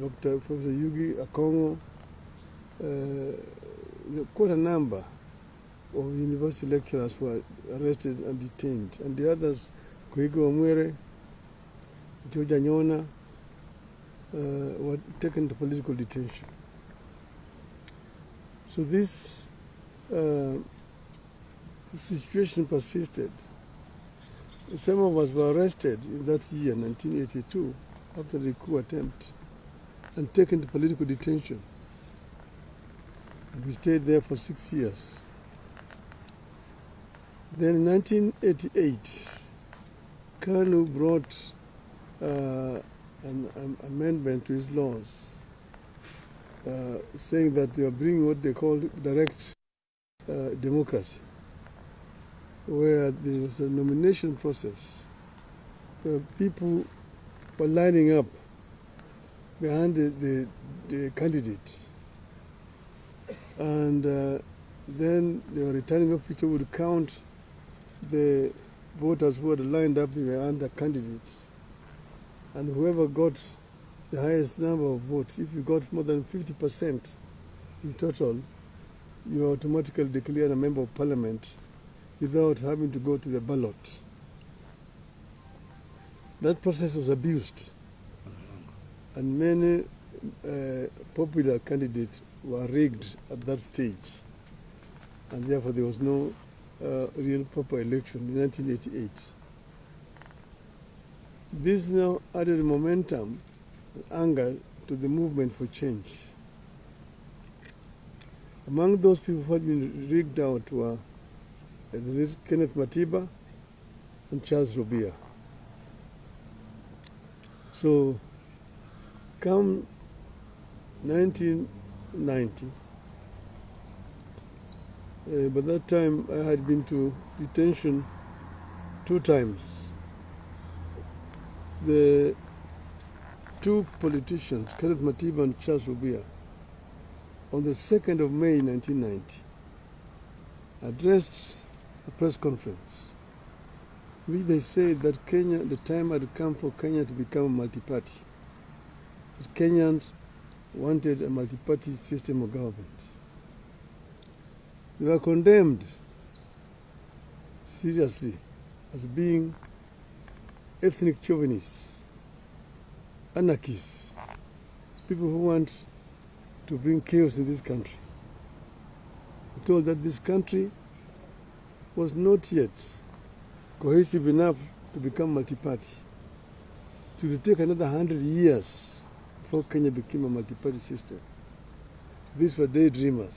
Dr. Professor Yugi Akongo, quite a number of university lecturers were arrested and detained, and the others, Koigo Omwere, Georgia Nyona, were taken to political detention. So this situation persisted. Some of us were arrested in that year, 1982, after the coup attempt, and taken to political detention. And we stayed there for 6 years. Then in 1988, Kanu brought an amendment to his laws, saying that they were bringing what they called direct democracy, where there was a nomination process where people were lining up behind the candidate, and then the returning officer would count the voters who had lined up behind the candidate, and whoever got the highest number of votes, if you got more than 50% in total, you are automatically declared a member of parliament without having to go to the ballot. That process was abused, and many popular candidates were rigged at that stage, and therefore there was no real proper election in 1988. This now added momentum and anger to the movement for change. Among those people who had been rigged out were Kenneth Matiba and Charles Robia. So, come 1990, by that time I had been to detention 2 times. The 2 politicians, Kenneth Matiba and Charles Robia, on the 2nd of May 1990, addressed a press conference, which they said that Kenya, the time had come for Kenya to become a multi-party. That Kenyans wanted a multi-party system of government. They were condemned seriously as being ethnic chauvinists, anarchists, people who want to bring chaos in this country. They told that this country was not yet cohesive enough to become multi-party. It would take another 100 years before Kenya became a multi-party system. These were daydreamers.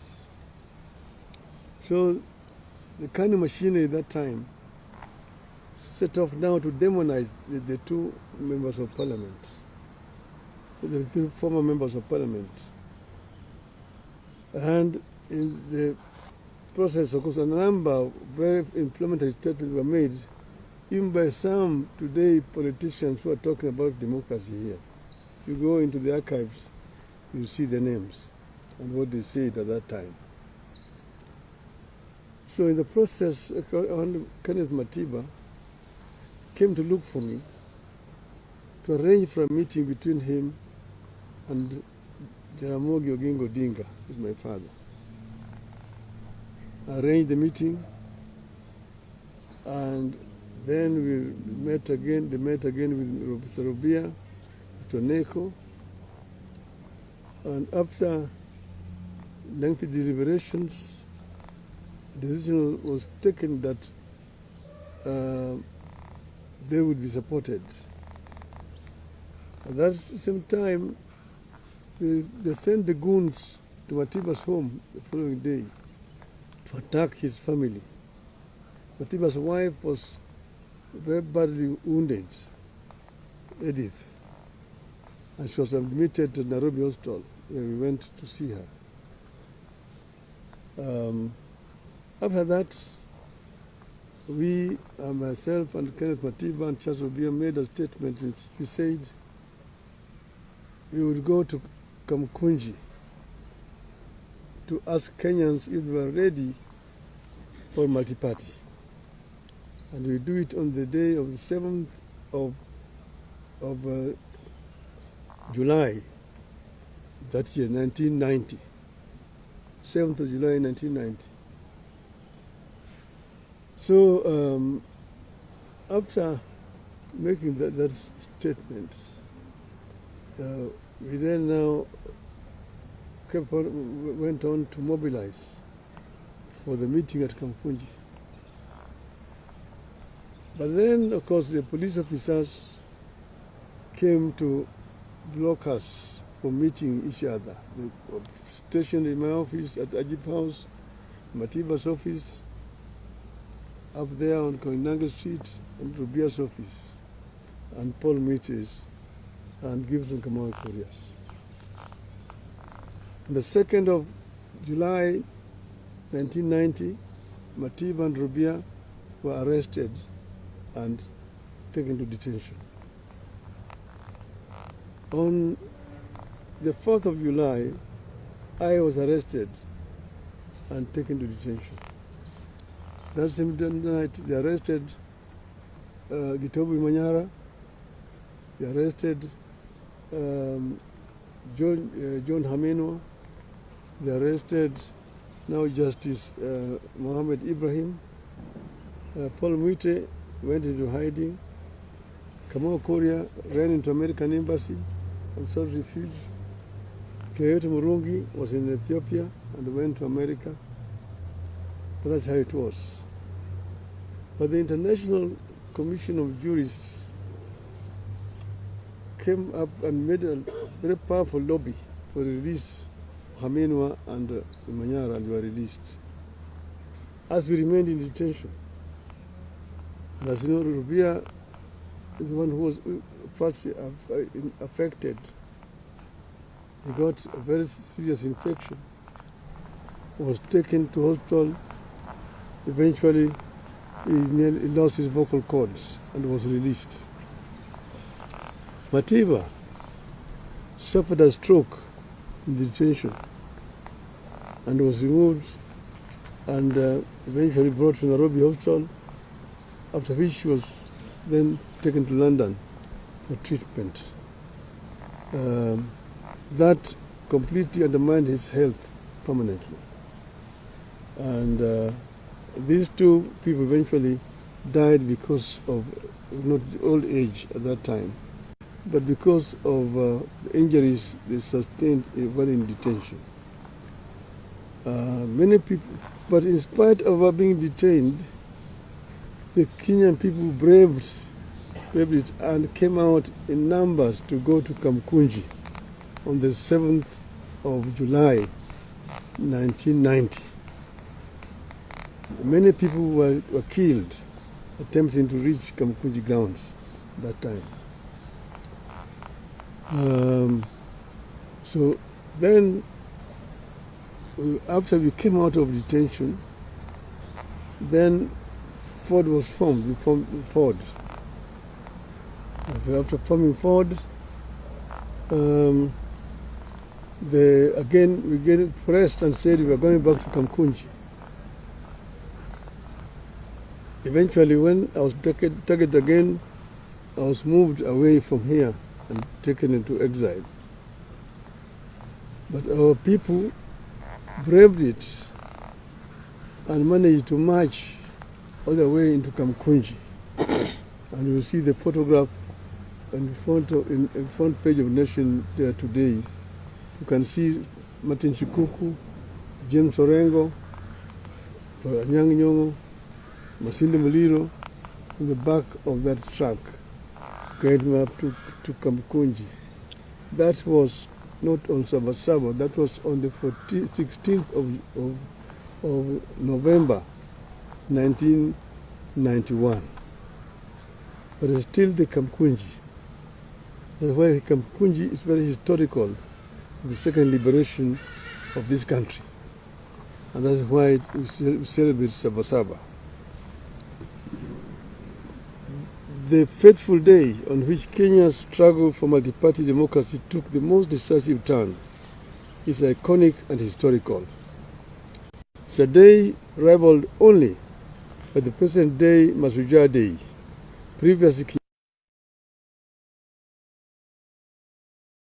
So the kind of machinery at that time set off now to demonize the 2 members of parliament, the 2 former members of parliament. And in the process, of course, a number of very inflammatory statements were made, even by some today politicians who are talking about democracy here. You go into the archives, you see the names and what they said at that time. So in the process, Kenneth Matiba came to look for me to arrange for a meeting between him and Jaramogi Oginga Odinga, who is my father. I arranged the meeting, and then we met again. They met again with Professor Robia, Mr. Neko, and after lengthy deliberations, the decision was taken that they would be supported. At that same time, they sent the goons to Matiba's home the following day to attack his family. Matiba's wife was very badly wounded, Edith, and she was admitted to Nairobi Hospital, where we went to see her. After that, we, myself and Kenneth Matiba and Charles Obia, made a statement which we said we would go to Kamkunji to ask Kenyans if they were ready for multi-party. And we do it on the day of the 7th of July that year, 1990. 7th of July, 1990. So after making that statement, we then now went on to mobilize for the meeting at Kamkunji. But then, of course, the police officers came to block us from meeting each other. They were stationed in my office at Ajib House, Matiba's office, up there on Koinange Street, and Rubia's office, and Paul Mitchell's, and Gibson Kamau Korea's. On the 2nd of July 1990, Matiba and Rubia were arrested and taken to detention. On the 4th of July, I was arrested and taken to detention. That same night, they arrested Gitobu Manyara, they arrested John Hamenwa, they arrested now Justice Mohammed Ibrahim. Paul Mwite went into hiding. Kamau Korea ran into American embassy and sought refuge. Keyote Murungi was in Ethiopia and went to America. But that's how it was. But the International Commission of Jurists came up and made a very powerful lobby for the release of Hamenwa and Manyara, and were released. As we remained in detention. And as you know, Rubia is the one who was first affected. He got a very serious infection, was taken to hospital. Eventually, he lost his vocal cords and was released. Matiba suffered a stroke in the detention and was removed and eventually brought to Nairobi Hospital, after which she was then taken to London for treatment. That completely undermined his health permanently. And these two people eventually died because of not old age at that time, but because of the injuries they sustained while in detention. Many people, but in spite of our being detained, the Kenyan people braved it and came out in numbers to go to Kamkunji on the 7th of July, 1990. Many people were killed attempting to reach Kamkunji grounds that time. So then, after we came out of detention, then Ford was formed. We formed Ford. After forming Ford, again we get pressed and said we were going back to Kamkunji. Eventually, when I was targeted again, I was moved away from here and taken into exile. But our people braved it and managed to march all the way into Kamkunji. And you will see the photograph in front page of Nation there today. You can see Martin Chikuku, James Orengo, Anyang Nyongo, Masinde Muliro in the back of that truck getting up to Kamkunji. That was not on SabaSaba, that was on the 16th of November 1991. But it's still the Kamkunji. That's why Kamkunji is very historical for the second liberation of this country. And that's why we celebrate SabaSaba. The fateful day on which Kenya's struggle for multi-party democracy took the most decisive turn is iconic and historical. It's a day rivaled only by the present-day Mashujaa Day. Previously,